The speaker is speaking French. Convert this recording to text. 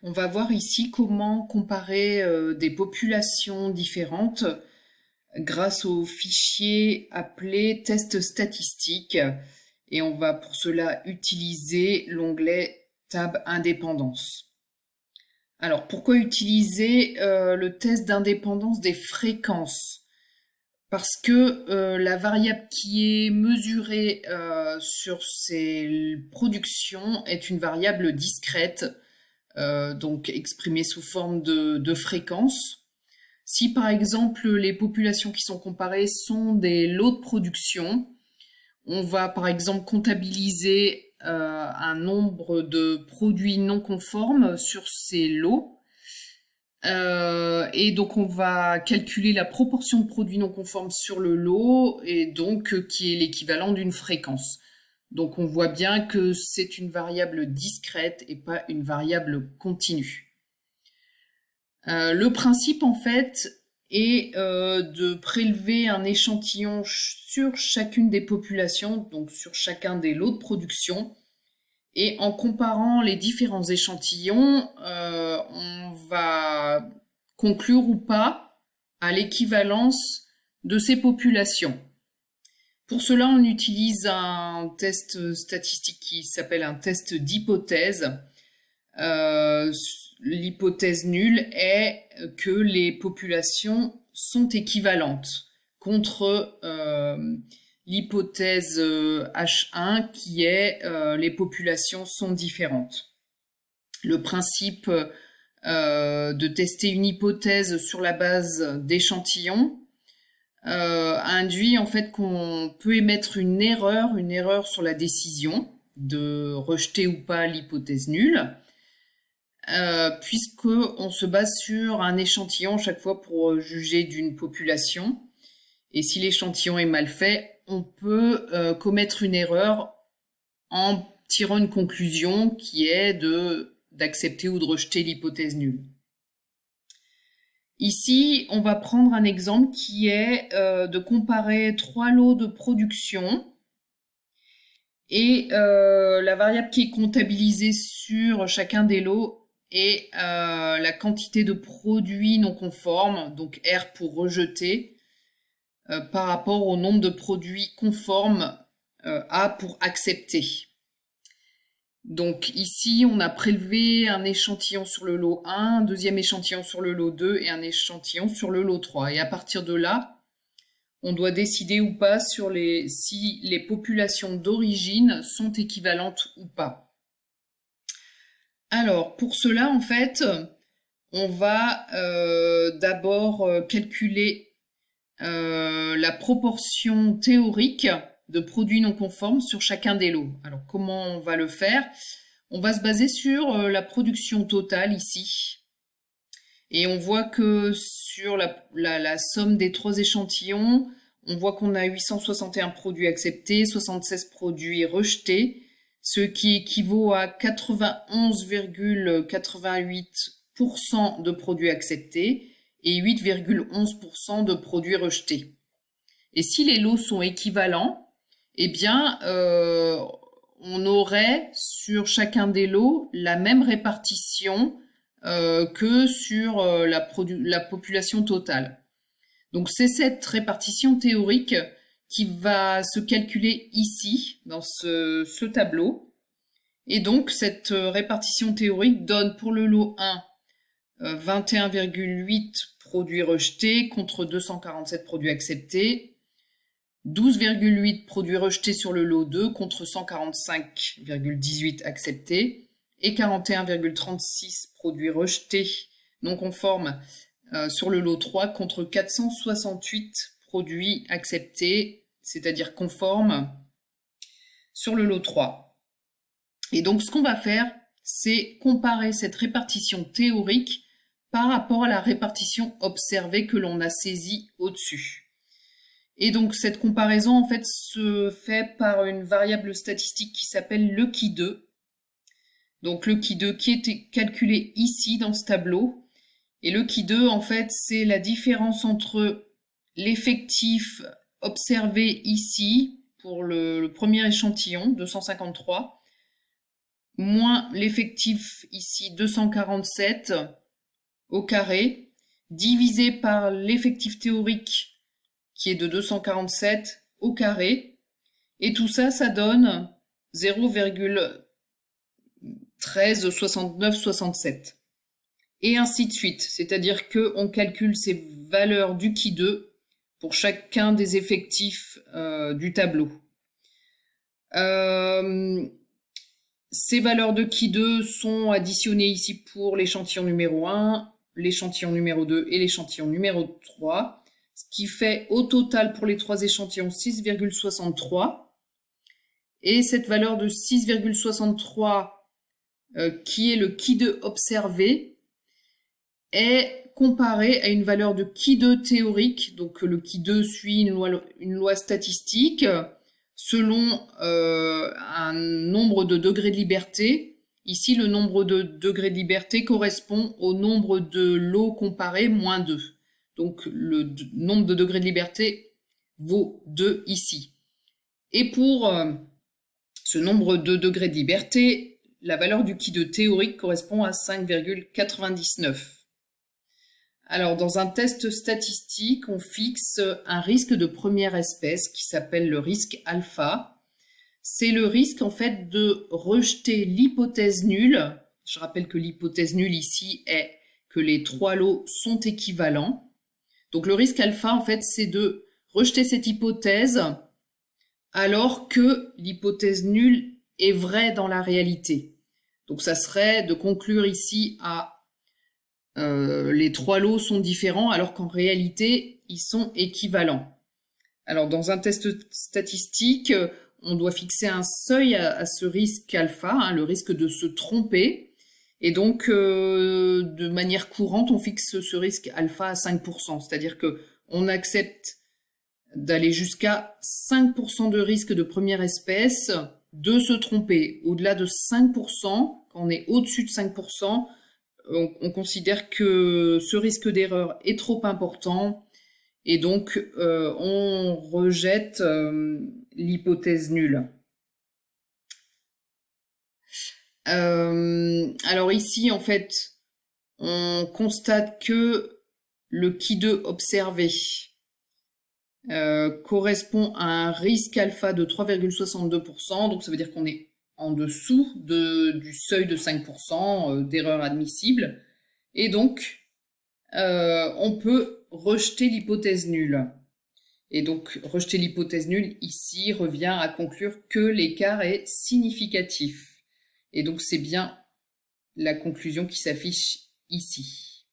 On va voir ici comment comparer des populations différentes grâce au fichier appelé test statistique. Et on va pour cela utiliser l'onglet Tab Indépendance. Alors, pourquoi utiliser le test d'indépendance des fréquences? Parce que la variable qui est mesurée sur ces productions est une variable discrète, donc exprimée sous forme de fréquence. Si par exemple les populations qui sont comparées sont des lots de production, on va par exemple comptabiliser un nombre de produits non conformes sur ces lots. Et donc on va calculer la proportion de produits non conformes sur le lot, et donc qui est l'équivalent d'une fréquence. Donc on voit bien que c'est une variable discrète et pas une variable continue. Le principe en fait est de prélever un échantillon sur chacune des populations, donc sur chacun des lots de production, et en comparant les différents échantillons, on va conclure ou pas à l'équivalence de ces populations. Pour cela, on utilise un test statistique qui s'appelle un test d'hypothèse. L'hypothèse nulle est que les populations sont équivalentes contre l'hypothèse H1 qui est les populations sont différentes. Le principe de tester une hypothèse sur la base d'échantillons induit en fait qu'on peut émettre une erreur sur la décision de rejeter ou pas l'hypothèse nulle, puisqu'on se base sur un échantillon chaque fois pour juger d'une population. Et si l'échantillon est mal fait, on peut commettre une erreur en tirant une conclusion qui est d'accepter ou de rejeter l'hypothèse nulle. Ici, on va prendre un exemple qui est de comparer 3 lots de production et la variable qui est comptabilisée sur chacun des lots est la quantité de produits non conformes, donc R pour rejeter, par rapport au nombre de produits conformes, A pour accepter. Donc ici, on a prélevé un échantillon sur le lot 1, un deuxième échantillon sur le lot 2 et un échantillon sur le lot 3. Et à partir de là, on doit décider ou pas sur si les populations d'origine sont équivalentes ou pas. Alors, pour cela, en fait, on va d'abord calculer la proportion théorique de produits non conformes sur chacun des lots. Alors comment on va le faire? On va se baser sur la production totale ici. Et on voit que sur la somme des 3 échantillons, on voit qu'on a 861 produits acceptés, 76 produits rejetés, ce qui équivaut à 91,88% de produits acceptés et 8,11% de produits rejetés. Et si les lots sont équivalents, eh bien, on aurait sur chacun des lots la même répartition que sur la population totale. Donc c'est cette répartition théorique qui va se calculer ici, dans ce tableau. Et donc cette répartition théorique donne pour le lot 1 21,8 produits rejetés contre 247 produits acceptés, 12,8 produits rejetés sur le lot 2 contre 145,18 acceptés et 41,36 produits rejetés non conformes sur le lot 3 contre 468 produits acceptés, c'est-à-dire conformes, sur le lot 3. Et donc ce qu'on va faire, c'est comparer cette répartition théorique par rapport à la répartition observée que l'on a saisie au-dessus. Et donc cette comparaison en fait se fait par une variable statistique qui s'appelle le qui2. Donc le qui2 qui est calculé ici dans ce tableau. Et le qui2 en fait c'est la différence entre l'effectif observé ici pour le premier échantillon, 253, moins l'effectif ici 247 au carré, divisé par l'effectif théorique qui est de 247 au carré, et tout ça, ça donne 0,136967. Et ainsi de suite, c'est-à-dire qu'on calcule ces valeurs du qui 2 pour chacun des effectifs du tableau. Ces valeurs de qui 2 sont additionnées ici pour l'échantillon numéro 1, l'échantillon numéro 2 et l'échantillon numéro 3, ce qui fait au total pour les trois échantillons 6,63. Et cette valeur de 6,63, qui est le qui 2 observé, est comparée à une valeur de qui 2 théorique. Donc le qui 2 suit une loi statistique selon un nombre de degrés de liberté. Ici, le nombre de degrés de liberté correspond au nombre de lots comparés moins 2. Donc le nombre de degrés de liberté vaut 2 ici. Et pour ce nombre de degrés de liberté, la valeur du qui 2 théorique correspond à 5,99. Alors, dans un test statistique, on fixe un risque de première espèce qui s'appelle le risque alpha. C'est le risque, en fait, de rejeter l'hypothèse nulle. Je rappelle que l'hypothèse nulle ici est que les trois lots sont équivalents. Donc, le risque alpha, en fait, c'est de rejeter cette hypothèse alors que l'hypothèse nulle est vraie dans la réalité. Donc, ça serait de conclure ici à les trois lots sont différents alors qu'en réalité, ils sont équivalents. Alors, dans un test statistique, on doit fixer un seuil à ce risque alpha, le risque de se tromper. Et donc, de manière courante, on fixe ce risque alpha à 5%. C'est-à-dire qu'on accepte d'aller jusqu'à 5% de risque de première espèce de se tromper. Au-delà de 5%, quand on est au-dessus de 5%, on considère que ce risque d'erreur est trop important et donc on rejette l'hypothèse nulle. Alors ici, en fait, on constate que le qui 2 observé correspond à un risque alpha de 3,62%, donc ça veut dire qu'on est en dessous du seuil de 5% d'erreur admissible, et donc on peut rejeter l'hypothèse nulle. Et donc rejeter l'hypothèse nulle ici revient à conclure que l'écart est significatif. Et donc c'est bien la conclusion qui s'affiche ici.